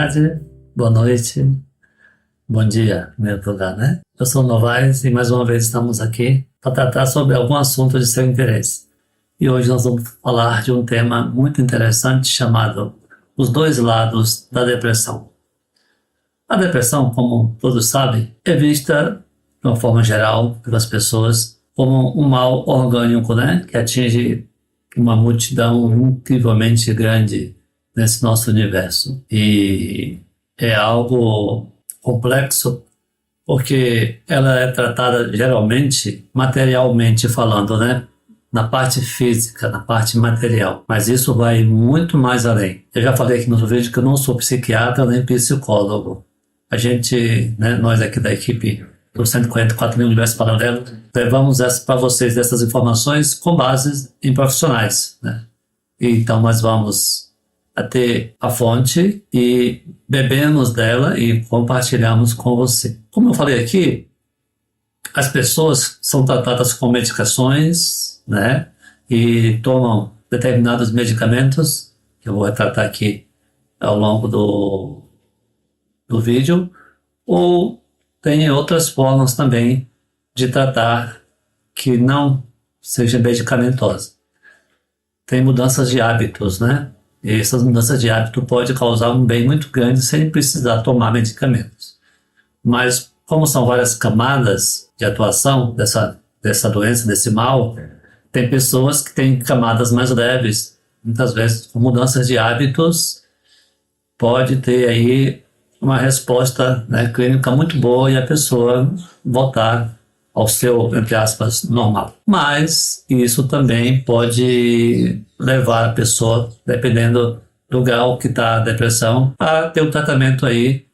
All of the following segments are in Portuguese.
tarde, boa noite, bom dia, em primeiro lugar, né? Eu sou o Novaes e mais uma vez estamos aqui para tratar sobre algum assunto de seu interesse. E hoje nós vamos falar de um tema muito interessante chamado os dois lados da depressão. A depressão, como todos sabem, é vista, de uma forma geral, pelas pessoas como um mal orgânico, né? Que atinge uma multidão incrivelmente grande nesse nosso universo. E é algo complexo porque ela é tratada geralmente materialmente falando, né? Na parte física, na parte material. Mas isso vai muito mais além. Eu já falei aqui no vídeo que eu não sou psiquiatra nem psicólogo. A gente, né, nós aqui da equipe do 144 mil Universo Paralelo, levamos para vocês essas informações com base em profissionais, né? E então nós vamos até a fonte e bebemos dela e compartilhamos com você. Como eu falei aqui, as pessoas são tratadas com medicações, né? E tomam determinados medicamentos, que eu vou tratar aqui ao longo do vídeo, ou tem outras formas também de tratar que não seja medicamentosa. Tem mudanças de hábitos, né? E essas mudanças de hábito podem causar um bem muito grande sem precisar tomar medicamentos. Mas como são várias camadas de atuação dessa doença, desse mal, tem pessoas que têm camadas mais leves. Muitas vezes, com mudanças de hábitos, pode ter aí uma resposta, né, clínica muito boa e a pessoa voltar ao seu, entre aspas, normal. Mas isso também pode levar a pessoa, dependendo do grau que está a depressão, a ter um tratamento aí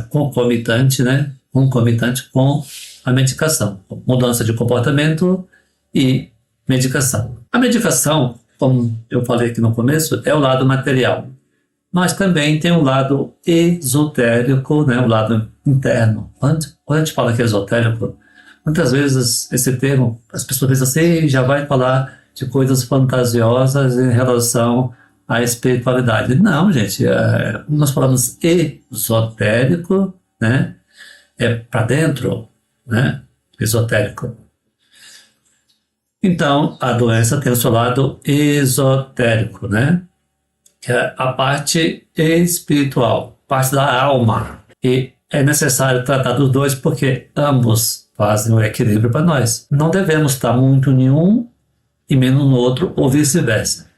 concomitante, né, concomitante com a medicação. Mudança de comportamento e medicação. A medicação, como eu falei aqui no começo, é o lado material. Mas também tem um lado esotérico, né, o lado interno. Quando a gente fala que é esotérico, muitas vezes esse termo, as pessoas pensam assim, já vai falar de coisas fantasiosas em relação à espiritualidade. Não, gente, nós falamos esotérico, né, é para dentro, né, esotérico. Então, a doença tem o seu lado esotérico, né, que é a parte espiritual, parte da alma. E é necessário tratar dos dois porque ambos fazem o equilíbrio para nós. Não devemos estar muito em um e menos no outro, ou vice-versa.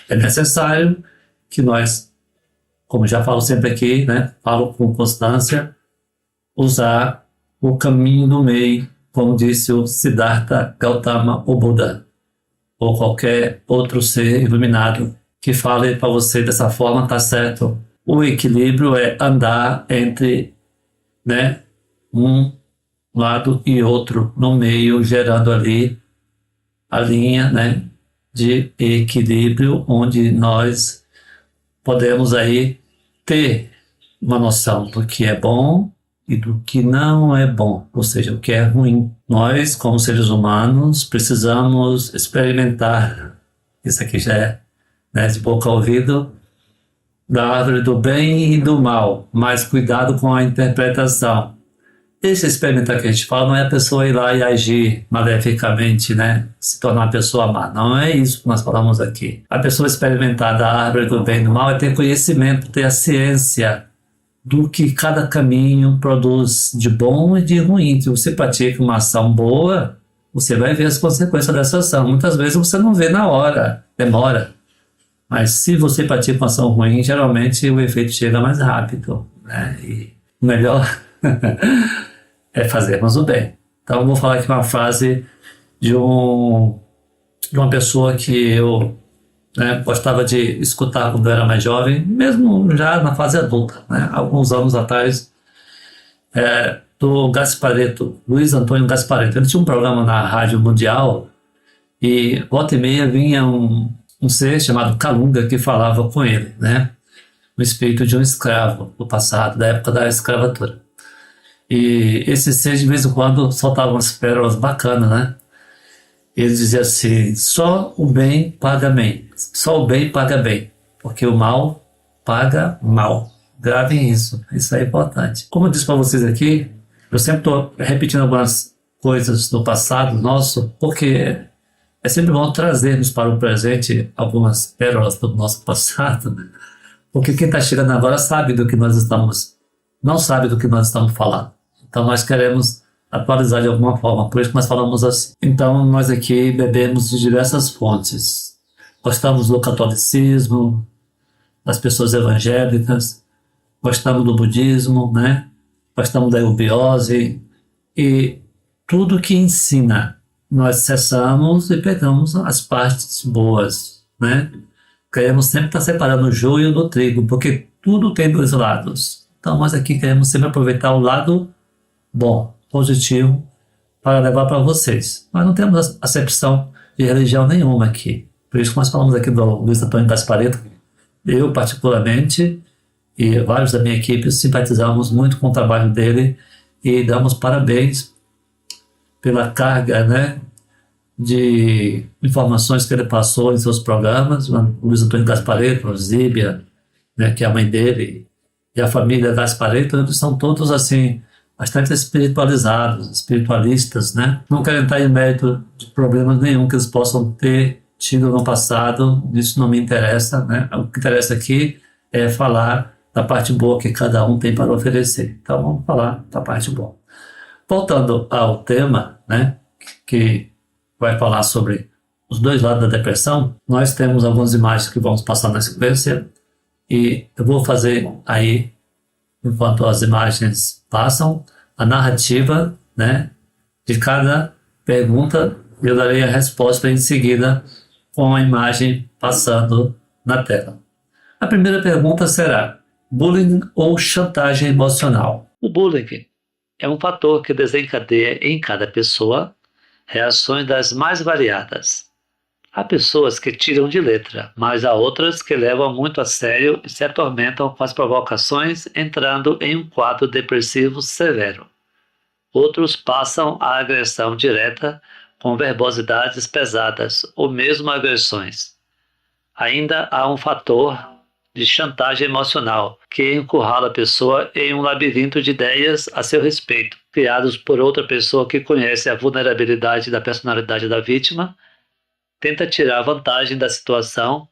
É necessário que nós, como já falo sempre aqui, né, falo com constância, usar o caminho do meio, como disse o Siddhartha Gautama, o Buda, ou qualquer outro ser iluminado que fale para você dessa forma, tá certo. O equilíbrio é andar entre, né, um lado e outro no meio, gerando ali a linha, né, de equilíbrio, onde nós podemos aí ter uma noção do que é bom e do que não é bom, ou seja, o que é ruim. Nós, como seres humanos, precisamos experimentar. Isso aqui já é, né, de boca ao ouvido, da árvore do bem e do mal, mas cuidado com a interpretação. Esse experimentar que a gente fala não é a pessoa ir lá e agir maleficamente, né, se tornar uma pessoa má. Não é isso que nós falamos aqui. A pessoa experimentar da árvore do bem e do mal é ter conhecimento, ter a ciência do que cada caminho produz de bom e de ruim. Se você pratica uma ação boa, você vai ver as consequências dessa ação. Muitas vezes você não vê na hora, demora. Mas se você pratica uma ação ruim, geralmente o efeito chega mais rápido, né? E o melhor é fazermos o bem. Então eu vou falar aqui uma frase de uma pessoa que eu, né, gostava de escutar quando eu era mais jovem, mesmo já na fase adulta, né? Alguns anos atrás, do Gasparetto, Luiz Antônio Gasparetto. Ele tinha um programa na Rádio Mundial e volta e meia vinha um ser chamado Calunga que falava com ele, né? O espírito de um escravo do passado, da época da escravatura. E esse ser de vez em quando soltava umas pérolas bacanas, né? Ele dizia assim, só o bem paga bem, só o bem paga bem, porque o mal paga mal, Gravem isso é importante. Como eu disse para vocês aqui, eu sempre estou repetindo algumas coisas do passado nosso, porque é sempre bom trazermos para o presente algumas pérolas do nosso passado, né? Porque quem está chegando agora não sabe do que nós estamos falando. Então nós queremos atualizar de alguma forma, por isso que nós falamos assim. Então nós aqui bebemos de diversas fontes. Gostamos do catolicismo, das pessoas evangélicas, gostamos do budismo, né? Gostamos da eubiose e tudo que ensina. Nós cessamos e pegamos as partes boas, né? Queremos sempre estar separando o joio do trigo, porque tudo tem dois lados. Então nós aqui queremos sempre aproveitar o lado bom, positivo, para levar para vocês. Nós não temos acepção de religião nenhuma aqui. Por isso que nós falamos aqui do Luiz Antônio Gasparetto, eu particularmente e vários da minha equipe simpatizamos muito com o trabalho dele e damos parabéns pela carga, né, de informações que ele passou em seus programas. O Luiz Antônio Gasparetto, a Zíbia, né, que é a mãe dele, e a família Gasparetto, eles são todos assim bastante espiritualizados, espiritualistas, né? Não quero entrar em mérito de problemas nenhum que eles possam ter tido no passado, isso não me interessa, né? O que interessa aqui é falar da parte boa que cada um tem para oferecer. Então vamos falar da parte boa. Voltando ao tema, né, que vai falar sobre os dois lados da depressão, nós temos algumas imagens que vamos passar na sequência e eu vou fazer aí, enquanto as imagens passam, a narrativa, né, de cada pergunta e eu darei a resposta em seguida com a imagem passando na tela. A primeira pergunta será: bullying ou chantagem emocional? O bullying é um fator que desencadeia em cada pessoa reações das mais variadas. Há pessoas que tiram de letra, mas há outras que levam muito a sério e se atormentam com as provocações, entrando em um quadro depressivo severo. Outros passam a agressão direta com verbosidades pesadas ou mesmo agressões. Ainda há um fator de chantagem emocional, que encurrala a pessoa em um labirinto de ideias a seu respeito, criados por outra pessoa que conhece a vulnerabilidade da personalidade da vítima, tenta tirar vantagem da situação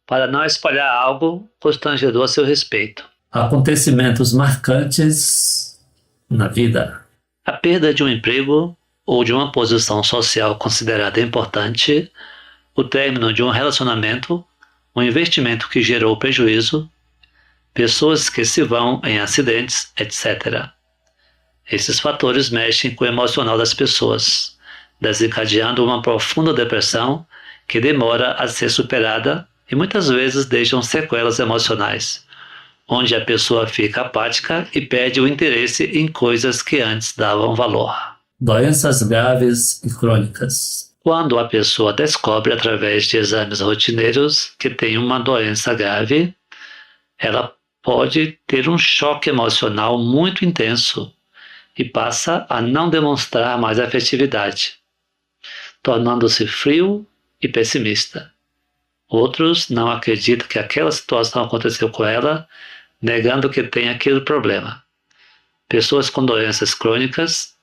para não espalhar algo constrangedor a seu respeito. Acontecimentos marcantes na vida. A perda de um emprego ou de uma posição social considerada importante, o término de um relacionamento, um investimento que gerou prejuízo, pessoas que se vão em acidentes, etc. Esses fatores mexem com o emocional das pessoas, desencadeando uma profunda depressão que demora a ser superada e muitas vezes deixam sequelas emocionais, onde a pessoa fica apática e perde o interesse em coisas que antes davam valor. Doenças graves e crônicas. Quando a pessoa descobre através de exames rotineiros que tem uma doença grave, ela pode ter um choque emocional muito intenso e passa a não demonstrar mais afetividade, tornando-se frio e pessimista. Outros não acreditam que aquela situação aconteceu com ela, negando que tem aquele problema. Pessoas com doenças crônicas,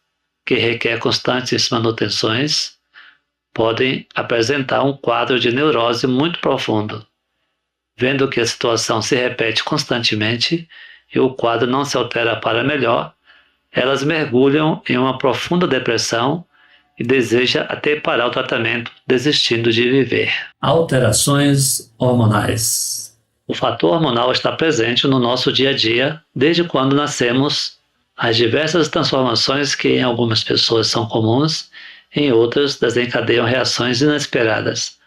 que requer constantes manutenções, podem apresentar um quadro de neurose muito profundo, vendo que a situação se repete constantemente e o quadro não se altera para melhor, elas mergulham em uma profunda depressão e desejam até parar o tratamento, desistindo de viver. Alterações hormonais. O fator hormonal está presente no nosso dia a dia desde quando nascemos. As diversas transformações que em algumas pessoas são comuns, em outras desencadeiam reações inesperadas,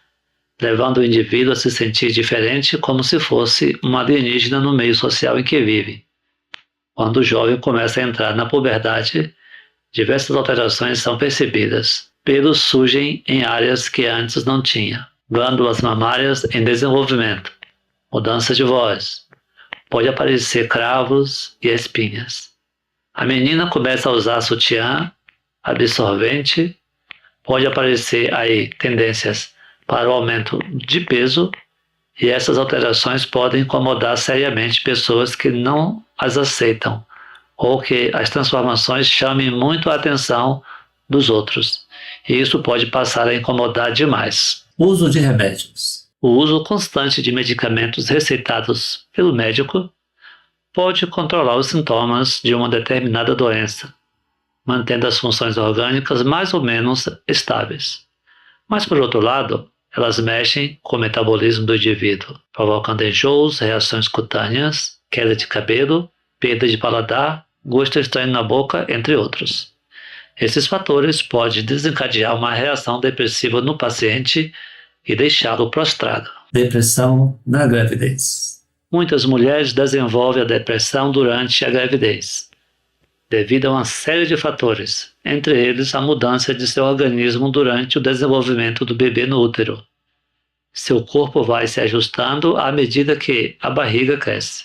levando o indivíduo a se sentir diferente como se fosse um alienígena no meio social em que vive. Quando o jovem começa a entrar na puberdade, diversas alterações são percebidas. Pelos surgem em áreas que antes não tinha. Glândulas mamárias em desenvolvimento. Mudança de voz. Pode aparecer cravos e espinhas. A menina começa a usar sutiã, absorvente. Pode aparecer aí tendências para o aumento de peso E essas alterações podem incomodar seriamente pessoas que não as aceitam ou que as transformações chamem muito a atenção dos outros. E isso pode passar a incomodar demais. Uso de remédios. O uso constante de medicamentos receitados pelo médico pode controlar os sintomas de uma determinada doença, mantendo as funções orgânicas mais ou menos estáveis. Mas, por outro lado, elas mexem com o metabolismo do indivíduo, provocando enjoos, reações cutâneas, queda de cabelo, perda de paladar, gosto estranho na boca, entre outros. Esses fatores podem desencadear uma reação depressiva no paciente e deixá-lo prostrado. Depressão na gravidez. Muitas mulheres desenvolvem a depressão durante a gravidez, devido a uma série de fatores, entre eles a mudança de seu organismo durante o desenvolvimento do bebê no útero. Seu corpo vai se ajustando à medida que a barriga cresce.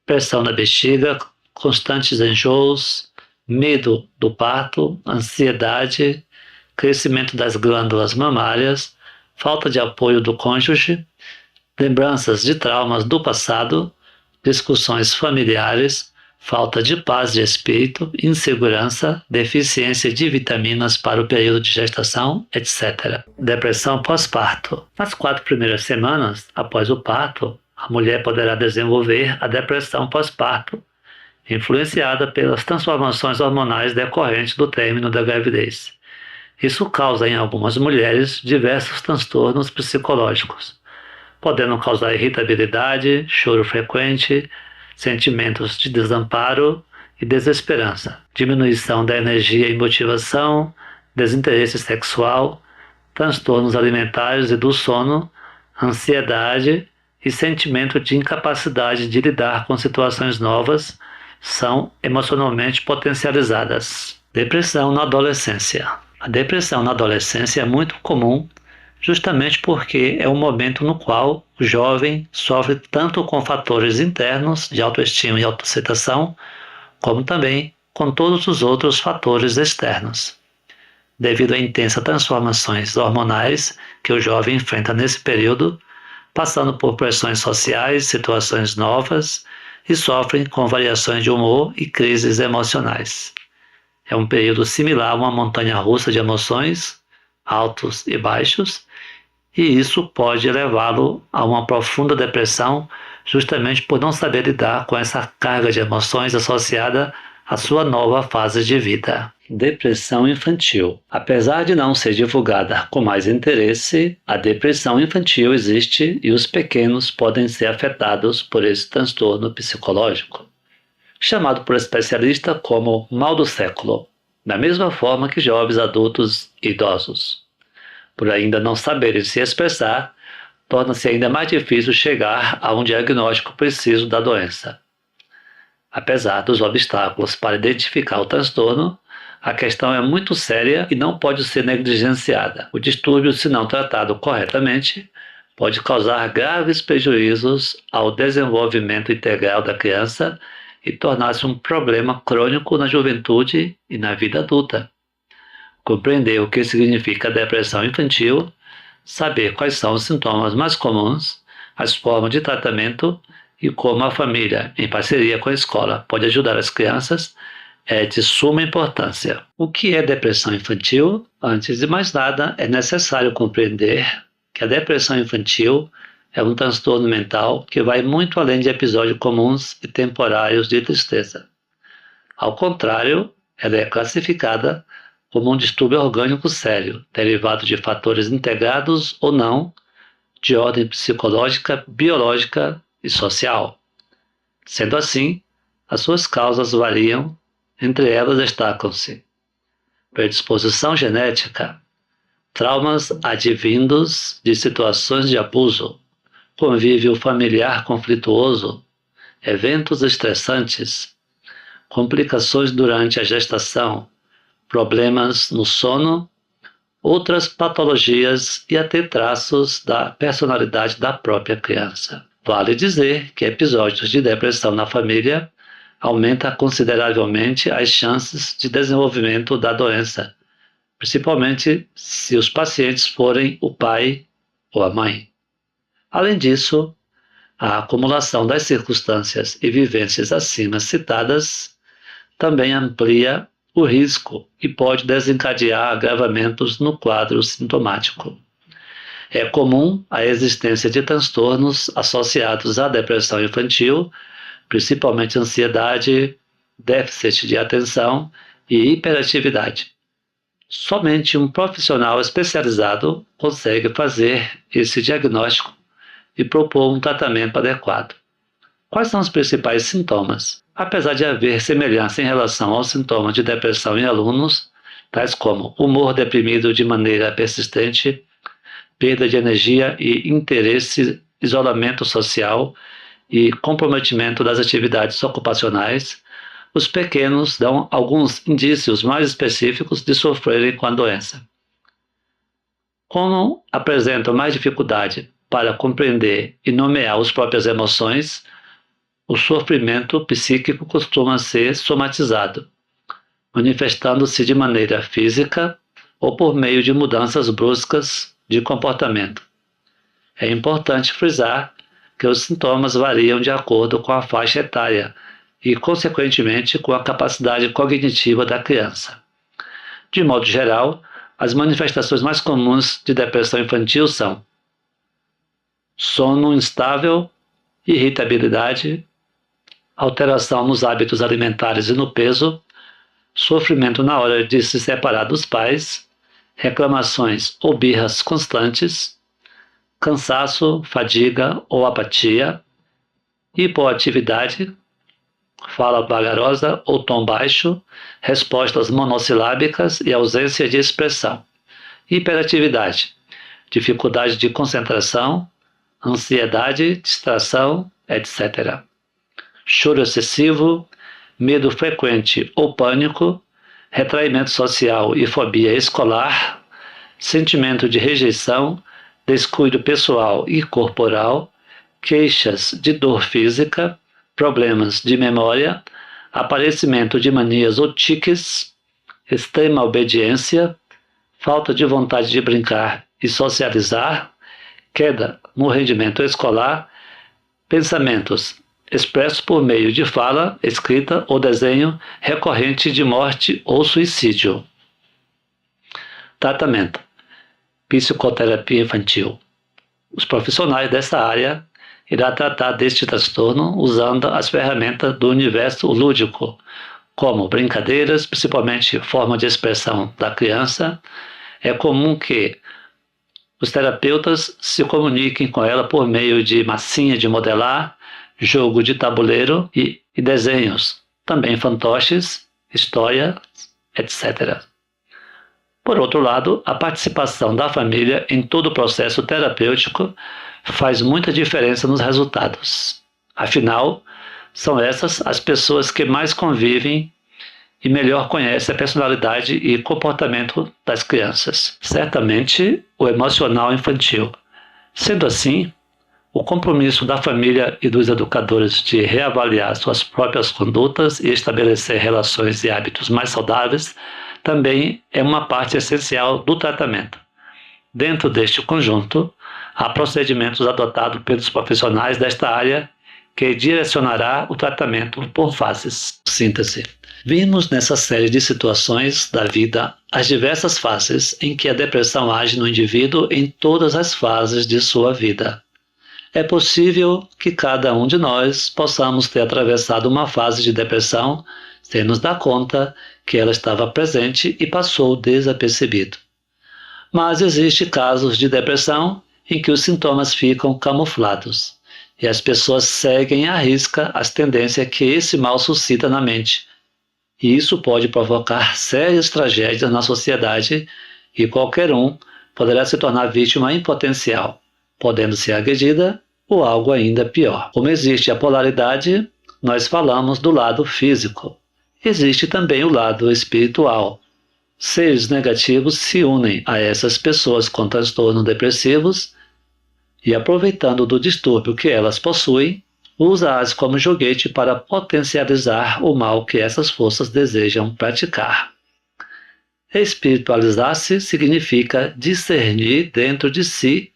Pressão na bexiga, constantes enjoos, medo do parto, ansiedade, crescimento das glândulas mamárias, falta de apoio do cônjuge, lembranças de traumas do passado, discussões familiares, falta de paz de espírito, insegurança, deficiência de vitaminas para o período de gestação, etc. Depressão pós-parto. Nas 4 primeiras semanas após o parto, a mulher poderá desenvolver a depressão pós-parto, influenciada pelas transformações hormonais decorrentes do término da gravidez. Isso causa em algumas mulheres diversos transtornos psicológicos, podendo causar irritabilidade, choro frequente, sentimentos de desamparo e desesperança, diminuição da energia e motivação, desinteresse sexual, transtornos alimentares e do sono, ansiedade e sentimento de incapacidade de lidar com situações novas são emocionalmente potencializadas. Depressão na adolescência. A depressão na adolescência é muito comum justamente porque é um momento no qual o jovem sofre tanto com fatores internos de autoestima e autoaceitação, como também com todos os outros fatores externos. Devido a intensas transformações hormonais que o jovem enfrenta nesse período, passando por pressões sociais, situações novas e sofrem com variações de humor e crises emocionais. É um período similar a uma montanha-russa de emoções, altos e baixos, e isso pode levá-lo a uma profunda depressão justamente por não saber lidar com essa carga de emoções associada à sua nova fase de vida. Depressão infantil. Apesar de não ser divulgada com mais interesse, a depressão infantil existe e os pequenos podem ser afetados por esse transtorno psicológico, chamado por especialistas como mal do século, da mesma forma que jovens adultos e idosos. Por ainda não saberem se expressar, torna-se ainda mais difícil chegar a um diagnóstico preciso da doença. Apesar dos obstáculos para identificar o transtorno, a questão é muito séria e não pode ser negligenciada. O distúrbio, se não tratado corretamente, pode causar graves prejuízos ao desenvolvimento integral da criança e tornar-se um problema crônico na juventude e na vida adulta. Compreender o que significa a depressão infantil, saber quais são os sintomas mais comuns, as formas de tratamento e como a família, em parceria com a escola, pode ajudar as crianças é de suma importância. O que é depressão infantil? Antes de mais nada, é necessário compreender que a depressão infantil é um transtorno mental que vai muito além de episódios comuns e temporários de tristeza. Ao contrário, ela é classificada como um distúrbio orgânico sério, derivado de fatores integrados ou não, de ordem psicológica, biológica e social. Sendo assim, as suas causas variam, entre elas destacam-se predisposição genética, traumas advindos de situações de abuso, convívio familiar conflituoso, eventos estressantes, complicações durante a gestação, problemas no sono, outras patologias e até traços da personalidade da própria criança. Vale dizer que episódios de depressão na família aumentam consideravelmente as chances de desenvolvimento da doença, principalmente se os pacientes forem o pai ou a mãe. Além disso, a acumulação das circunstâncias e vivências acima citadas também amplia o risco e pode desencadear agravamentos no quadro sintomático. É comum a existência de transtornos associados à depressão infantil, principalmente ansiedade, déficit de atenção e hiperatividade. Somente um profissional especializado consegue fazer esse diagnóstico e propor um tratamento adequado. Quais são os principais sintomas? Apesar de haver semelhança em relação aos sintomas de depressão em alunos, tais como humor deprimido de maneira persistente, perda de energia e interesse, isolamento social e comprometimento das atividades ocupacionais, os pequenos dão alguns indícios mais específicos de sofrerem com a doença. Como apresentam mais dificuldade para compreender e nomear as próprias emoções, o sofrimento psíquico costuma ser somatizado, manifestando-se de maneira física ou por meio de mudanças bruscas de comportamento. É importante frisar que os sintomas variam de acordo com a faixa etária e, consequentemente, com a capacidade cognitiva da criança. De modo geral, as manifestações mais comuns de depressão infantil são sono instável, irritabilidade, alteração nos hábitos alimentares e no peso, sofrimento na hora de se separar dos pais, reclamações ou birras constantes, cansaço, fadiga ou apatia, hipoatividade, fala vagarosa ou tom baixo, respostas monossilábicas e ausência de expressão, hiperatividade, dificuldade de concentração, ansiedade, distração, etc. Choro excessivo, medo frequente ou pânico, retraimento social e fobia escolar, sentimento de rejeição, descuido pessoal e corporal, queixas de dor física, problemas de memória, aparecimento de manias ou tiques, extrema obediência, falta de vontade de brincar e socializar, queda no rendimento escolar, pensamentos expressos por meio de fala, escrita ou desenho recorrente de morte ou suicídio. Tratamento: psicoterapia infantil. Os profissionais dessa área irão tratar deste transtorno usando as ferramentas do universo lúdico, como brincadeiras, principalmente forma de expressão da criança. É comum que os terapeutas se comuniquem com ela por meio de massinha de modelar, jogo de tabuleiro e desenhos, também fantoches, história, etc. Por outro lado, a participação da família em todo o processo terapêutico faz muita diferença nos resultados. Afinal, são essas as pessoas que mais convivem e melhor conhecem a personalidade e comportamento das crianças. Certamente, o emocional infantil. Sendo assim, o compromisso da família e dos educadores de reavaliar suas próprias condutas e estabelecer relações e hábitos mais saudáveis também é uma parte essencial do tratamento. Dentro deste conjunto, há procedimentos adotados pelos profissionais desta área que direcionará o tratamento por fases. Síntese. Vimos nessa série de situações da vida as diversas fases em que a depressão age no indivíduo em todas as fases de sua vida. É possível que cada um de nós possamos ter atravessado uma fase de depressão sem nos dar conta que ela estava presente e passou desapercebido. Mas existem casos de depressão em que os sintomas ficam camuflados e as pessoas seguem à risca as tendências que esse mal suscita na mente. E isso pode provocar sérias tragédias na sociedade e qualquer um poderá se tornar vítima em potencial, podendo ser agredida ou algo ainda pior. Como existe a polaridade, nós falamos do lado físico. Existe também o lado espiritual. Seres negativos se unem a essas pessoas com transtornos depressivos e, aproveitando do distúrbio que elas possuem, usa-as como joguete para potencializar o mal que essas forças desejam praticar. Espiritualizar-se significa discernir dentro de si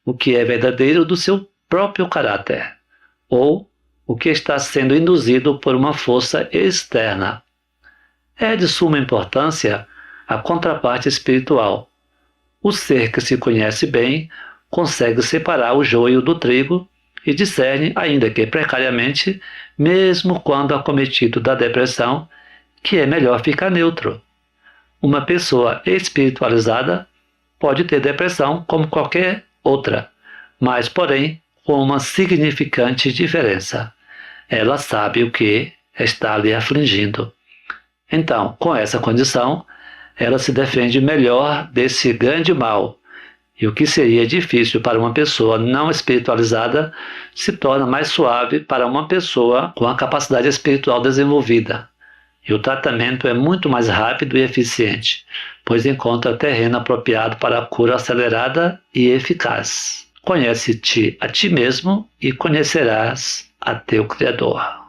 o que é verdadeiro do seu próprio caráter, ou o que está sendo induzido por uma força externa. É de suma importância a contraparte espiritual. O ser que se conhece bem consegue separar o joio do trigo e discerne, ainda que precariamente, mesmo quando acometido da depressão, que é melhor ficar neutro. Uma pessoa espiritualizada pode ter depressão como qualquer outra, mas, porém, com uma significante diferença. Ela sabe o que está lhe afligindo. Então, com essa condição, ela se defende melhor desse grande mal, e o que seria difícil para uma pessoa não espiritualizada se torna mais suave para uma pessoa com a capacidade espiritual desenvolvida. E o tratamento é muito mais rápido e eficiente, pois encontra terreno apropriado para a cura acelerada e eficaz. Conhece-te a ti mesmo e conhecerás a teu Criador.